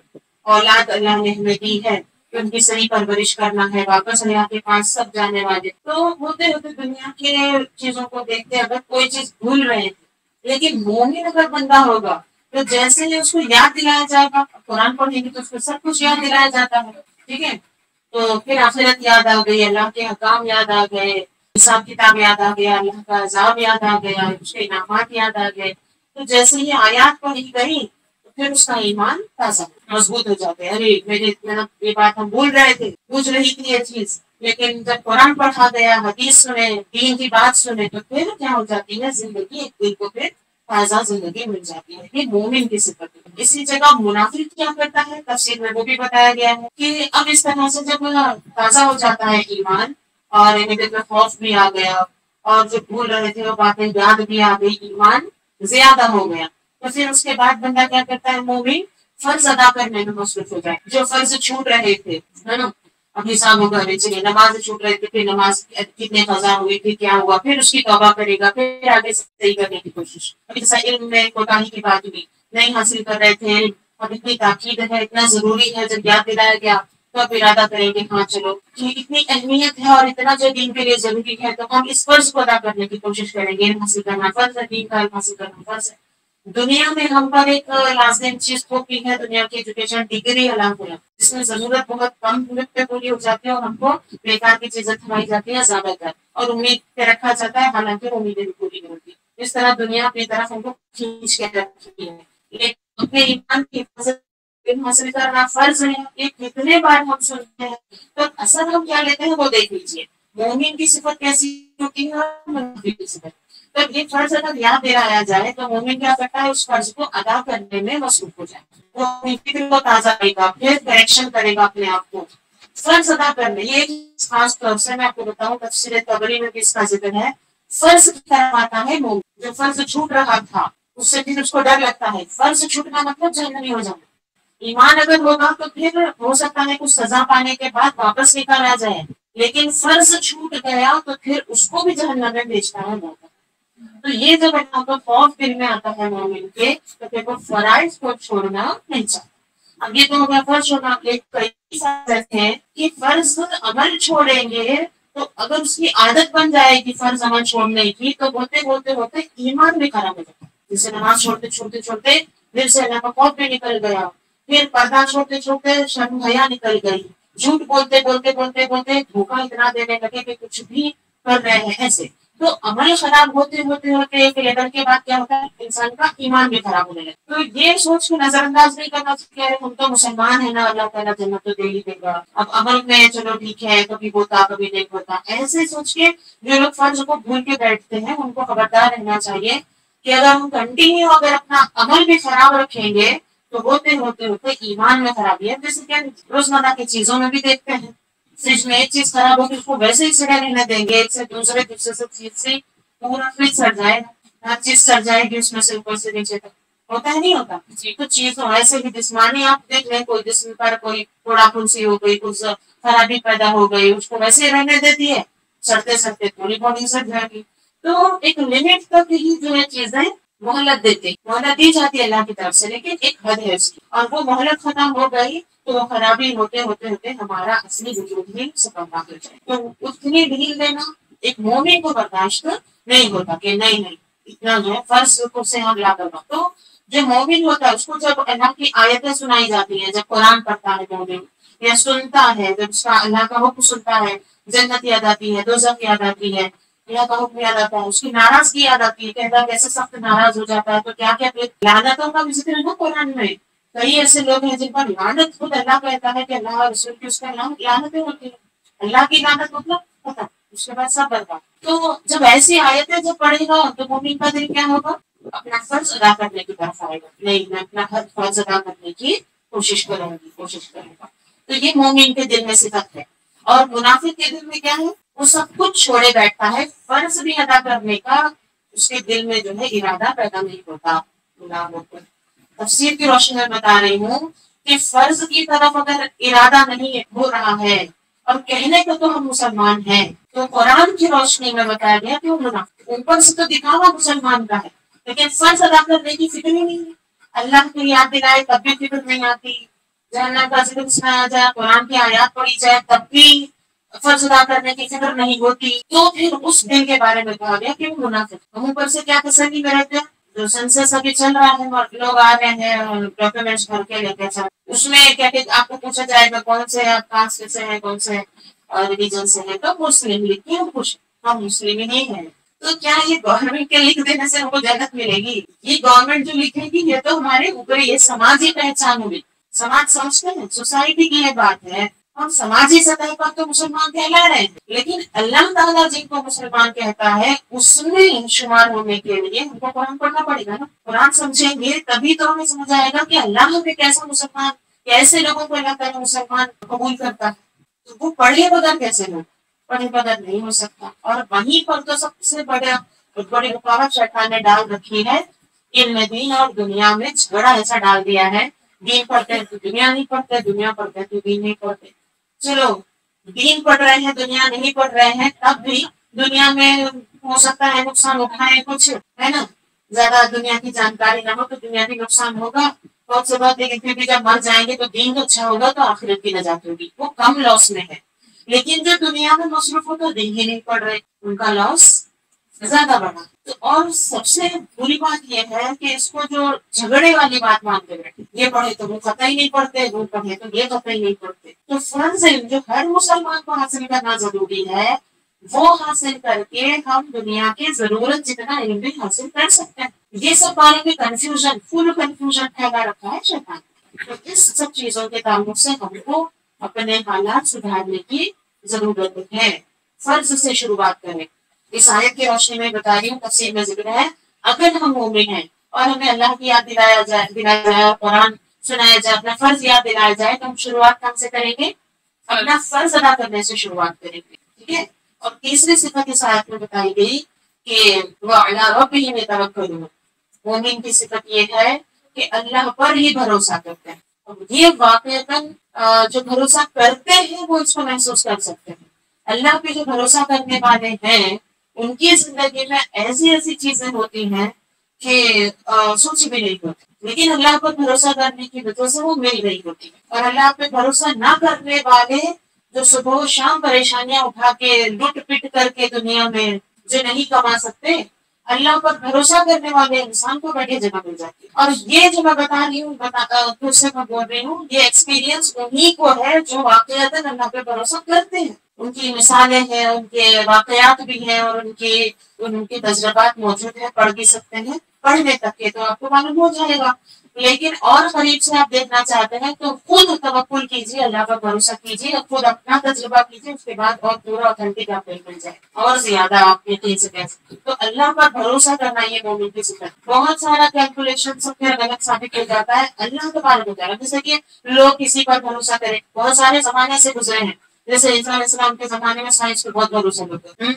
اولاد اللہ نے ہمیں دی ہے کہ ان کی صحیح پرورش کرنا ہے، واپس اللہ کے پاس سب جانے والے، تو ہوتے ہوتے دنیا کے چیزوں کو دیکھتے اگر کوئی چیز بھول رہے ہیں، لیکن مومن اگر بندہ ہوگا تو جیسے ہی اس کو یاد دلایا جائے گا، قرآن پڑھیں گے تو اس کو سب کچھ یاد دلایا جاتا ہے، ٹھیک ہے، تو پھر آخرت یاد آ گئی، اللہ کے حکام یاد آ گئے، حساب کتاب یاد آ گیا، اللہ کا عذاب یاد آ گیا، اس کے انعامات یاد آ گئے، تو جیسے ہی آیات پڑھی گئی تو پھر اس کا ایمان تازہ مضبوط ہو جاتے ہیں، ارے میرے یہ بات ہم بھول رہے تھے، بوجھ رہی تھی یہ چیز، لیکن جب قرآن پڑھا گیا، حدیث سنے، دین کی بات سنے تو پھر کیا ہو جاتی ہے، زندگی ایک دل کو پھر تازہ زندگی مل جاتی ہے، یہ مومن کی صفت ہے۔ اسی جگہ منافق کیا کرتا ہے، تفسیر میں وہ بھی بتایا گیا ہے کہ اب اس طرح سے جب تازہ ہو جاتا ہے ایمان اور انہیں دل میں خوف بھی آ گیا اور جو بھول رہے تھے وہ باتیں یاد بھی آ گئی، ایمان زیادہ ہو گیا، تو پھر اس کے بعد بندہ کیا کرتا ہے، مومن فرض ادا کرنے میں مصروف ہو جائے، جو فرض چھوٹ رہے تھے، ہے نا، اب حساب ہوگا، چلیے نماز چھوٹ رہے تھے، پھر نماز کتنے قضا ہوئی تھی، کیا ہوا، پھر اس کی توبہ کرے گا، پھر آگے صحیح کرنے کی کوشش، ابھی جیسا علم میں کوتاہی کی بات ہوئی، نہیں حاصل کر رہے تھے، اب اتنی تاکید ہے، اتنا ضروری ہے، جب یاد دلایا گیا تو اب ارادہ کریں گے ہاں چلو کہ اتنی اہمیت ہے اور اتنا جو دین کے لیے ضروری ہے تو ہم اس فرض کو ادا کرنے کی کوشش کریں گے، علم حاصل کرنا فرض ہے، دین کا علم حاصل کرنا فرض ہے۔ دنیا میں ہم پر ایک لازم چیز ہوتی ہے، دنیا کی ایجوکیشن ڈگری الگ ہے، جس میں ضرورت بہت کم وقت پہ پوری ہو جاتی ہے اور ہم کو بیکار کی چیزیں تھمائی جاتی ہے زیادہ تر، اور امید پہ رکھا جاتا ہے، حالانکہ امیدیں بھی پوری نہیں ہوتی، اس طرح دنیا اپنی طرف ہم کو کھینچ کے رکھتی ہے، لیکن اپنے ایمان کی حفاظت علم حاصل کرنا فرض ہے، یہ کتنے بار ہم سنتے ہیں، تو اصل ہم کیا لیتے ہیں وہ دیکھ لیجیے، مومن کی صفت کیسی ہوتی ہے اور منافق کی صفت، تو یہ فرض اگر یاد دلایا جائے تو مومن کیا کرتا ہے، اس فرض کو ادا کرنے میں مصروف ہو جائے، وہ اپنی فکر کو تازہ کرے گا، پھر کریکشن کرے گا اپنے آپ کو، فرض ادا کرنے، یہ خاص طور سے میں آپ کو بتاؤں تفسیر طبری میں بھی اس کا ذکر ہے، فرض کی طرف آتا ہے مومن، جو فرض چھوٹ رہا تھا اس سے پھر اس کو ڈر لگتا ہے، فرض چھوٹنا مطلب جہنمی ہو جانا، ایمان اگر ہوگا تو پھر ہو سکتا ہے کچھ سزا پانے کے بعد واپس نکالا جائے، لیکن فرض چھوٹ گیا تو پھر اس کو بھی جہنم میں بھیجنا ہے موقع، تو یہ جب اللہ کا خوف دل میں آتا ہے مومن کے تو پھر وہ فرائض کو چھوڑنا نہیں چاہتا۔ اب یہ تو ہوگا فرض چھوڑنا، کئی سارے ہیں کہ فرض عمل چھوڑیں گے تو اگر اس کی عادت بن جائے گی فرض عمل چھوڑنے کی تو ہوتے ہوتے ہوتے ایمان بھی خراب ہو جاتا ہے، جیسے نماز چھوڑتے چھوڑتے چھوڑتے دل سے اللہ کا خوف بھی نکل گیا، پھر پردہ چھوڑتے چھوڑتے شرم حیا نکل گئی، جھوٹ بولتے بولتے بولتے بولتے دھوکہ اتنا دینے لگے کہ کچھ بھی کر رہے ہیں ایسے، تو عمل خراب ہوتے ہوتے ہوتے ایک لیول کے بعد کیا ہوتا ہے، انسان کا ایمان بھی خراب ہونے لگتا ہے، تو یہ سوچ کے نظر انداز نہیں کرنا چاہیے ہم تو مسلمان ہیں نا، اللہ تعالیٰ جنت تو دے ہی دے گا، اب عمل میں چلو ٹھیک ہے کبھی ہوتا کبھی نہیں ہوتا، ایسے سوچ کے جو لوگ فرض کو بھول کے بیٹھتے ہیں ان کو خبردار رہنا چاہیے کہ اگر ہم کنٹینیو اگر اپنا عمل بھی خراب رکھیں گے تو ہوتے ہوتے ہوتے ایمان میں خرابی ہے، جیسے کہ روزمرہ کی چیزوں میں بھی دیکھتے ہیں، فریج میں ایک چیز خراب ہوگی اس کو ویسے ہی سڑے رہنے دیں گے، ایک سے دوسرے دوسرے سے چیز سے پورا فریج سڑ جائے گا، ہر چیز سڑ جائے گی اس میں سے اوپر سے نیچے تک، ہوتا ہے نہیں ہوتا، کچھ چیزوں ایسے بھی جسمانی آپ دیکھ لیں، کوئی جسم پر کوئی پھوڑا پھنسی ہو گئی، کچھ خرابی پیدا ہو گئی، اس کو ویسے ہی رہنے دیتی ہے، سڑتے سڑتے پوری باڈی سڑ جائے گی، تو ایک لمٹ تک ہی جو ہے چیزیں مہلت دیتے، مہلت دی جاتی ہے اللہ کی طرف سے، لیکن ایک حد ہے اس کی، اور وہ مہلت ختم ہو گئی تو وہ خرابی ہوتے ہوتے ہوتے ہمارا اصلی وجود ہی ختم ہو جائے، تو اتنی ڈھیل دینا ایک مومن کو برداشت نہیں ہوتا کہ نہیں نہیں اتنا جو ہے فرض کو سے ہم لا کرنا، تو جو مومن ہوتا ہے اس کو جب اللہ کی آیتیں سنائی جاتی ہیں، جب قرآن پڑھتا ہے مومن یا سنتا ہے، جب اس کا اللہ کا حکم سنتا ہے، جنت یاد آتی ہے، دوزخ یاد آتی ہے، اللہ کا حکم یاد آتا ہے، اس کی ناراضگی یاد آتی ہے کہ اللہ کیسے سخت ناراض ہو جاتا ہے، تو کیا کیا لعنتوں کا بھی ذکر ہے نا قرآن میں، کئی ایسے لوگ ہیں جن پر لعنت خود اللہ کہتا ہے کہ اللہ رسول کی اس کا نام لعنتیں ہوتی ہیں، اللہ کی لعنت مطلب پتہ اس کے بعد سب برباد. تو جب ایسی آیتیں جب پڑھے گا تو مومن کا دل کیا ہوگا؟ اپنا فرض ادا کرنے کی طرف آئے گا. نہیں، میں اپنا ہر فرض ادا کرنے کی کوشش کروں گی، کوشش کروں گا. تو یہ مومن کے دل میں صفت ہے. اور منافق کے دل میں کیا ہے؟ وہ سب کچھ چھوڑے بیٹھتا ہے، فرض بھی ادا کرنے کا اس کے دل میں جو ہے ارادہ پیدا نہیں ہوتا. تفسیر کی روشنی میں بتا رہی ہوں کہ فرض کی طرف اگر ارادہ نہیں ہو رہا ہے اور کہنے کو تو ہم مسلمان ہیں، تو قرآن کی روشنی میں بتایا گیا کہ وہ منافق. اوپر سے تو دکھاوا مسلمان کا ہے لیکن فرض ادا کرنے کی فکر ہی نہیں ہے. اللہ کی یاد دلائے تب بھی فکر نہیں آتی، جہنم کا ذکر سنایا جائے، قرآن کی آیات پڑھی جائے تب بھی فرض ادا کرنے کی فکر نہیں ہوتی. تو پھر اس دن کے بارے میں کہا گیا کہ وہ منافق. ہم اوپر سے کیا تسلی میں رہتے ہیں؟ جو سینسس ابھی چل رہا ہے اور لوگ آ رہے ہیں اور ڈاکومنٹس بھر کے لے کے چل، اس میں کیا کہ آپ کو پوچھا جائے گا کون سے آپ کاسٹ سے ہیں، کون سے ریلیجن سے ہیں، تو مسلم لکھیں ہم خوش، ہم مسلم ہی نہیں ہیں. تو کیا یہ گورنمنٹ کے لکھ دینے سے ہم کو جنت ملے گی؟ یہ گورنمنٹ جو لکھے گی یہ تو ہمارے اوپر یہ سماجی پہچان ہوگی. سماج سمجھتے ہیں سوسائٹی کی یہ بات ہے. ہم سماجی سطح پر تو مسلمان کہلا رہے ہیں لیکن اللہ تعالیٰ جن کو مسلمان کہتا ہے اس میں شمار ہونے کے لیے ہم کو قرآن پڑھنا پڑے گا نا. قرآن سمجھیں گے تبھی تو ہمیں سمجھ آئے گا کہ اللہ ہمیں کیسا مسلمان، کیسے لوگوں کو اللہ تعالیٰ مسلمان قبول کرتا ہے. تو وہ پڑھے بغیر کیسے ہو؟ پڑھے بغیر نہیں ہو سکتا. اور وہیں پر تو سب سے بڑی رکاوٹ شیطان نے ڈال رکھی ہے. علم دین اور دنیا میں جھگڑا ایسا ڈال دیا ہے، دین پڑھتے ہیں تو دنیا نہیں پڑھتے، دنیا پڑھتے ہیں تو دین نہیں پڑھتے. چلو دین پڑھ رہے ہیں دنیا نہیں پڑھ رہے ہیں تب بھی دنیا میں ہو سکتا ہے نقصان اٹھائے کچھ، ہے نا. زیادہ دنیا کی جانکاری نہ ہو تو دنیا بھی نقصان ہوگا بہت سے بات، لیکن پھر بھی جب مر جائیں گے تو دین اچھا ہوگا تو آخرت کی نجات ہوگی. وہ کم لاس میں ہے. لیکن جو دنیا میں مصروف ہو تو دین ہی نہیں پڑھ رہے، ان کا لاس زیادہ بڑھا. تو اور سب سے بری بات یہ ہے کہ اس کو جو جھگڑے والی بات مانتے بیٹھے، یہ پڑھے تو وہ قطعی نہیں پڑھتے، وہ پڑھے تو یہ قطعی نہیں پڑھتے. تو فرض علم جو ہر مسلمان کو حاصل کرنا ضروری ہے وہ حاصل کر کے ہم دنیا کی ضرورت جتنا علم بھی حاصل کر سکتے ہیں. یہ سب بارے میں کنفیوژن، فل کنفیوژن پھیلا رکھا ہے شیطان. تو اس سب چیزوں کے تعلق سے ہم کو اپنے حالات سدھارنے کی ضرورت ہے. فرض سے شروعات کریں. اس آیت کی روشنی میں بتا رہی ہوں، تفسیر میں ذکر ہے اگر ہم مومن ہیں اور ہمیں اللہ کی یاد دلایا جائے اور قرآن سنایا جائے، اپنا فرض یاد دلایا جائے تو ہم شروعات کہاں سے کریں گے؟ اپنا فرض ادا کرنے سے شروعات کریں گے. ٹھیک ہے. اور تیسری صفت اس آیت میں بتائی گئی کہ وہ علی ربہم یتوکلون. مومن کی صفت یہ ہے کہ اللہ پر ہی بھروسہ کرتے ہیں. یہ واقعتاً جو بھروسہ کرتے ہیں وہ اس کو محسوس کر سکتے ہیں. اللہ پہ جو بھروسہ کرنے والے ہیں ان کی زندگی میں ایسی ایسی چیزیں ہوتی ہیں کہ سوچ بھی نہیں ہوتی، لیکن اللہ پر بھروسہ کرنے کی وجہ سے وہ مل رہی ہوتی ہے. اور اللہ پہ بھروسہ نہ کرنے والے جو صبح و شام پریشانیاں اٹھا کے لٹ پٹ کر کے دنیا میں جو نہیں کما سکتے، اللہ پر بھروسہ کرنے والے انسان کو بیٹھے جگہ مل جاتی ہے. اور یہ جو میں بتا رہی ہوں، پھر سے میں بول رہی ہوں، یہ ایکسپیرینس انہیں کو ہے جو واقعات اللہ پہ بھروسہ کرتے ہیں. ان کی مثالیں ہیں، ان کے واقعات بھی ہیں اور ان کے تجربات موجود ہیں، پڑھ بھی سکتے ہیں. پڑھنے تک کے تو آپ کو معلوم ہو جائے گا، لیکن اور قریب سے آپ دیکھنا چاہتے ہیں تو خود توکل کیجیے، اللہ پر بھروسہ کیجیے اور خود اپنا تجربہ کیجیے. اس کے بعد اور پورا اوتھینٹک آپ مل جائے اور زیادہ آپ یقین سے کہہ سکتے. تو اللہ پر بھروسہ کرنا یہ مومن کی صفت. بہت سارا کیلکولیشن سب پھر غلط ثابت ہو جاتا ہے. اللہ تبارک و تعالیٰ جیسے کہ لوگ کسی پر بھروسہ کریں، بہت سارے زمانے سے گزرے ہیں. جیسے عیسیٰ علیہ السلام کے زمانے میں سائنس پہ بہت بھروسہ کرتے تھے،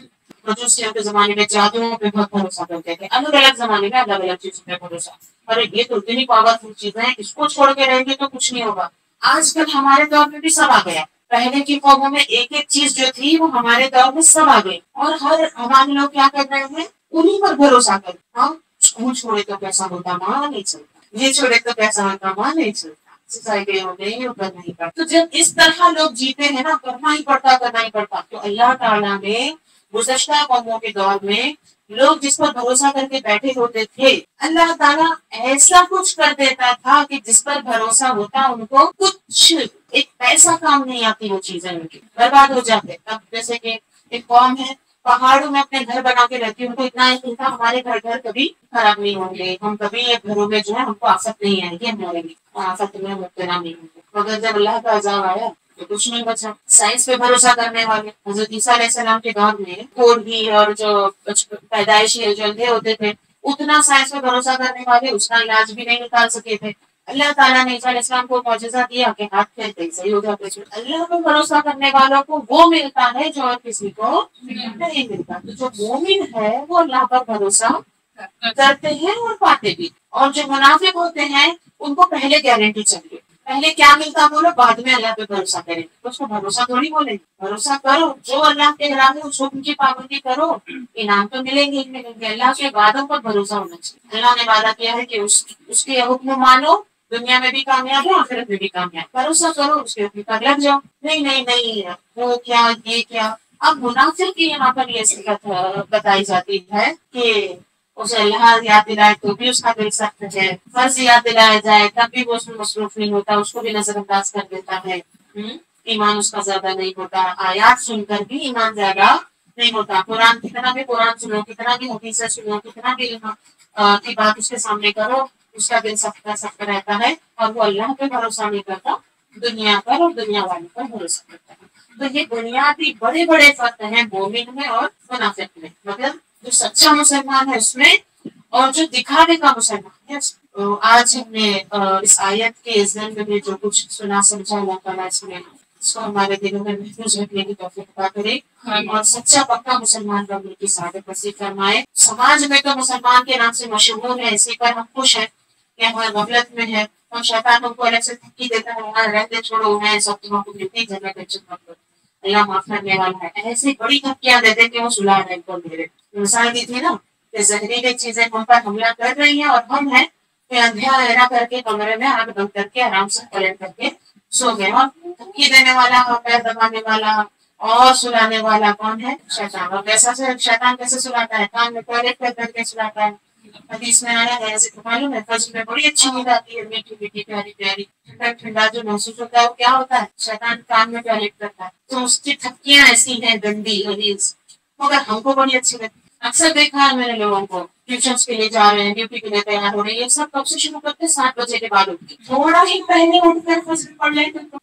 مجوسیوں کے زمانے میں جادوؤں پہ بہت بھروسہ کرتے تھے، الگ الگ زمانے میں الگ الگ چیزوں پہ بھروسہ. ارے یہ تو اتنی پاورفل چیزیں ہیں، اس کو چھوڑ کے رہیں گے تو کچھ نہیں ہوگا. آج کل ہمارے دور میں بھی سب آ گیا. پہلے کی قوموں میں ایک ایک چیز جو تھی وہ ہمارے دور میں سب آ گئی اور ہمارے لوگ کیا کر رہے ہیں؟ انہیں پر بھروسہ کر. ہاں اسکول چھوڑے تو کیسا ہوتا ماں نہیں چلتا، یہ چھوڑے تو کیسا ہوتا ماں نہیں چلتا، سوسائٹی ہو گئی اوپر نہیں پڑتا. تو جب اس طرح لوگ جیتے ہیں نا، کرنا ہی پڑتا. تو اللہ تعالیٰ نے گزشتہ قوموں کے دور میں لوگ جس پر بھروسہ کر کے بیٹھے ہوتے تھے، اللہ تعالیٰ ایسا کچھ کر دیتا تھا کہ جس پر بھروسہ ہوتا ان کو کچھ ایک پیسہ کام نہیں آتی، وہ چیزیں ان کی برباد ہو جاتے. اب جیسے کہ ایک قوم ہے پہاڑوں میں اپنے گھر بنا کے رہتی ہے، ان کو اتنا یقین تھا ہمارے گھر کبھی خراب نہیں ہوں گے، ہم کبھی یہ گھروں میں جو ہے ہم کو آفت نہیں آئے گی، ہمارے لیے آفت میں مبتلا نہیں ہوں گے. مگر جب اللہ کا عذاب آیا تو کچھ نہیں بچا. سائنس پہ بھروسہ کرنے والے حضرت عیسیٰ علیہ السلام کے دور میں کوڑھی اور جو پیدائشی جلدے ہوتے تھے اتنا سائنس پہ بھروسہ کرنے والے اس کا علاج بھی نہیں نکال سکے تھے. اللہ تعالیٰ نے عیسیٰ علیہ السلام کو معجزہ دیا کہ ہاتھ پھیرتے ہی صحیح ہو جاتے تھے. اللہ پہ بھروسہ کرنے والوں کو وہ ملتا ہے جو اور کسی کو نہیں ملتا. تو جو مومن ہے وہ اللہ پر بھروسہ کرتے ہیں اور پاتے بھی. اور جو منافق ہوتے ہیں ان کو پہلے گارنٹی چاہیے. پہلے کیا ملتا بولو بعد میں اللہ پہ بھروسہ کریں گے. اس کو بھروسہ تھوڑی بولیں گے. بھروسہ کرو جو اللہ کے حرام ہے اس حکم کی پابندی کرو انعام تو ملیں گے ہی ملیں گے. اللہ کے وعدوں پر بھروسہ ہونا چاہیے. اللہ نے وعدہ کیا ہے کہ اس کے حکم مانو دنیا میں بھی کامیاب ہے آخرت میں بھی کامیاب. بھروسہ کرو اس کے حکم پر لگ جاؤ. نہیں نہیں نہیں وہ کیا یہ کیا. اب منافق کی یہاں پر یہ صفت بتائی جاتی ہے کہ اسے اللہ یاد دلائے تو بھی اس کا دل سخت ہے. فرض یاد دلایا جائے تب بھی وہ اس میں مصروف نہیں ہوتا. اس کو بھی نظر انداز کر دیتا ہے. ایمان اس کا زیادہ نہیں ہوتا. آیات سن کر بھی ایمان زیادہ نہیں ہوتا. قرآن کتنا بھی قرآن سنو کتنا بھی حدیث سنو کتنا بھی کی بات اس کے سامنے کرو اس کا دل سخت رہتا ہے اور وہ اللہ پہ بھروسہ نہیں کرتا دنیا پر اور دنیا والوں پر بھروسہ کرتا ہے. تو یہ بنیادی بڑے بڑے فرق ہیں مومن میں اور منافق میں. مطلب جو سچا مسلمان ہے اس میں اور جو دکھانے کا مسلمان ہے. آج ہم نے اس آیت کے ذریعے میں جو کچھ سنا سمجھا اللہ تعالیٰ اس کو ہمارے دلوں میں محفوظ رکھنے کی توفیق عطا کرے اور سچا پکا مسلمان بننے کی سعادت نصیب فرمائے. سماج میں تو مسلمان کے نام سے مشہور ہے اسی پر ہم خوش ہیں کہ ہمارے غفلت میں ہے. اور شیطان ہم کو الگ سے تھکی دیتا ہے وہاں رہتے چھوڑو میں سب تمہیں کو ملتی جگہ ٹینشن مت کرو. اللہ معاف کرنے والا ہے. ایسی بڑی دھمکیاں دیتے کہ وہ سلا رہے کو میرے مثال دی تھی نا کہ زہریلی چیزیں ہم پر حملہ کر رہی ہیں اور ہم ہیں کہ اندھیرا کر کے کمرے میں آگ بند کر کے آرام سے پلٹ کر کے سو گئے. اور دھمکی دینے والا اور پیر دبانے والا اور سلانے والا کون ہے؟ شیطان. اور کیسا شیطان کیسے سلاتا ہے؟ کان میں ٹوائلٹ کر کے سلاتا ہے. حدیث میں آیا ہے ایسے معلوم ہے فجر میں بڑی اچھی نیند آتی ہے میٹھی میٹھی پیاری پیاری ٹھنڈا ٹھنڈا جو محسوس ہوتا ہے وہ کیا ہوتا ہے؟ شیطان کان میں ٹوائلٹ کرتا ہے. تو اس کی تھپکیاں ایسی ہیں گندی حدیث مگر ہم کو بڑی اچھی لگتی. اکثر دیکھا ہے میں نے لوگوں کو ٹیوشنس کے لیے جا رہے ہیں ڈیوٹی کے لیے تیار ہو رہے ہیں یہ سب کب سے شروع کرتے ہیں 7 بجے کے بعد اٹھ کے تھوڑا ہی پہلے اٹھ کر فجر پڑھ لیتے تو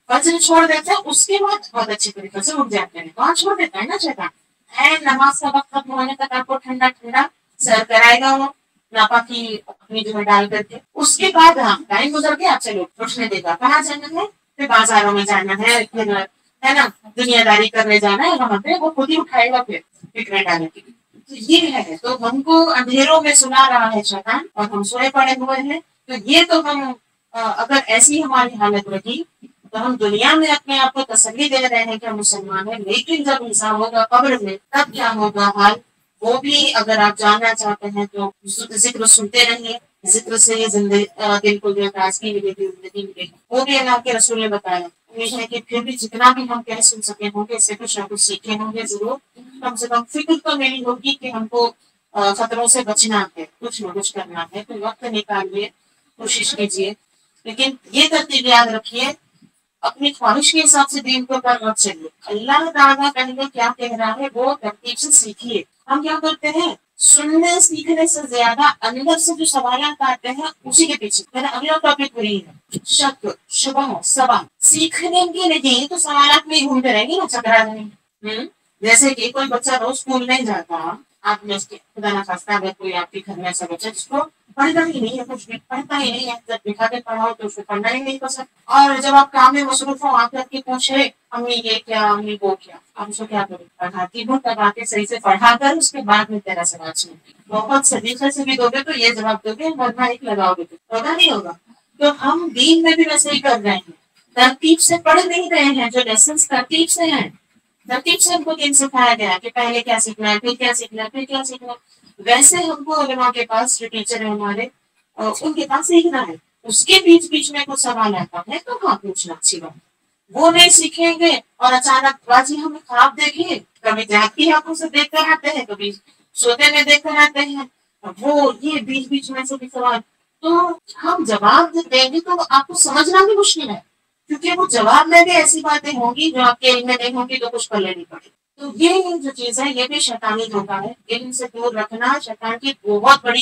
فجر چھوڑ دیتے ہیں اس کے بعد بہت اچھی طریقے سے اٹھ جاتے ہیں. وہاں چھوڑ دیتا ہے نا شیطان. ہے نماز کا وقت ختم ہونے تک آپ کو ٹھنڈا ٹھنڈا سر کرائے گا وہ ناپاکی اپنی جو ہے ڈال کر کے. اس کے بعد ہاں ٹائم گزر گیا چلو اٹھنے دے گا. کہاں جانا ہے؟ پھر بازاروں میں جانا ہے پھر ہے نا دنیا داری کرنے جانا ہے وہاں پہ وہ خود ہی اٹھائے گا پھر فکرے ڈالنے کے لیے. تو یہ ہے تو ہم کو اندھیروں میں سنا رہا ہے شیطان اور ہم سوئے پڑے ہوئے ہیں. تو یہ تو ہم اگر ایسی ہماری حالت رہی تو ہم دنیا میں اپنے آپ کو تسلی دے رہے ہیں کہ ہم مسلمان ہیں لیکن جب انسان ہوگا قبر میں تب کیا ہوگا حال وہ بھی اگر آپ جاننا چاہتے ہیں تو ذکر سنتے رہیے. ذکر سے ہی دل کو جو تازگی ملے گی زندگی ملے گی. وہ بھی اللہ کے رسول نے بتایا یہ ہے کہ پھر بھی جتنا بھی ہم کہہ سن سکے ہوں گے اس سے کچھ نہ کچھ سیکھے ہوں گے ضرور. کم سے کم فکر تو میری ہوگی کہ ہم کو خطروں سے بچنا ہے کچھ نہ کچھ کرنا ہے. تو وقت نکالیے کوشش کیجیے لیکن یہ ترتیب یاد رکھیے اپنی خواہش کے حساب سے دین کو پر مت چلیے. اللہ تعالیٰ پہلے کیا کہہ رہا ہے وہ ترتیب سے سیکھیے. ہم کیا کرتے ہیں سننے سیکھنے سے زیادہ اندر سے جو سوالات آتے ہیں اسی کے پیچھے. میرا اگلا ٹاپک وہی ہے شک شبہ سوال. سیکھنے کے نہیں تو سوالات میں ہی گھومتے رہیں گے نا چکرا رہیں گے. جیسے کہ کوئی بچہ روز اسکول نہیں جاتا آپ نے اس کے خدا نخواستہ اگر کوئی آپ کے گھر میں ایسا بچہ جس کو پڑھنا ہی نہیں ہے کچھ بھی پڑھتا ہی نہیں ہے جب دکھا کے پڑھاؤ تو اس کو پڑھنا ہی نہیں پسند. اور جب آپ کام میں مصروف ہو آپ کے پوچھے امی یہ کیا امی وہ کیا آپ اس کو کیا کریں پڑھاتی ہوں تب آ کے صحیح سے پڑھا کر اس کے بعد میں تیرا سوال سنتی بہت سلیقے سے بھی دو گے تو یہ جواب دو گے ورنہ ایک لگاؤ گے تو ہوگا نہیں ہوگا. تو ہم دین میں بھی ویسے ہی کر رہے ہیں ترتیب سے پڑھ نہیں رہے ہیں. جو لیسنس ترتیب سے ہیں ترتیب سے ہم کو دین سکھایا گیا کہ پہلے کیا سیکھنا ہے پھر کیا سیکھنا ہے پھر کیا سیکھنا ہے. ویسے ہم کو علماء کے پاس جو ٹیچر ہیں ہمارے ان کے پاس سیکھنا ہے. اس کے بیچ بیچ میں کچھ سوال آتا ہے تو ہاں پوچھنا اچھی بات. وہ نہیں سیکھیں گے اور اچانک بازی ہمیں خواب دیکھیے کبھی جاگتی آنکھوں سے دیکھ کر آتے ہیں کبھی سوتے میں دیکھ کر آتے ہیں وہ یہ بیچ بیچ میں سے بھی سوال تو ہم جواب دیں گے تو آپ کو سمجھنا بھی مشکل ہے کیونکہ وہ جواب میں بھی ایسی باتیں ہوں گی جو آپ کے علم میں نہیں ہوں گی تو کچھ کر لینی پڑے. تو یہ جو چیز ہے یہ بھی شیطانی دھوکہ ہے. علم سے دور رکھنا شیطان کی بہت بڑی